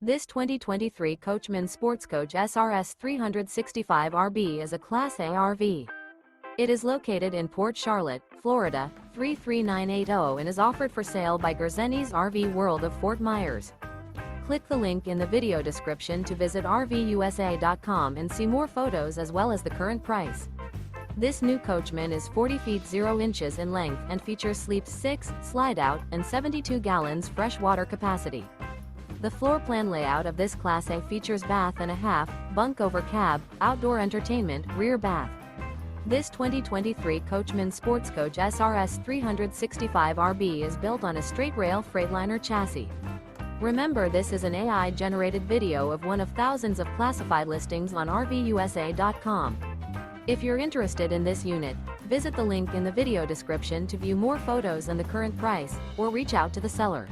This 2023 Coachmen Sportscoach SRS 365 RB is a Class A RV. It is located in Port Charlotte, Florida, 33980 and is offered for sale by Gerzeny's RV World of Fort Myers. Click the link in the video description to visit RVUSA.com and see more photos as well as the current price. This new Coachmen is 40 feet 0 inches in length and features sleeps 6, slide-out, and 72 gallons fresh water capacity. The floor plan layout of this Class A features bath and a half, bunk over cab, outdoor entertainment, rear bath. This 2023 Coachmen Sportscoach SRS 365 RB is built on a Straight Rail Freightliner chassis. Remember, this is an AI-generated video of one of thousands of classified listings on RVUSA.com. If you're interested in this unit, visit the link in the video description to view more photos and the current price, or reach out to the seller.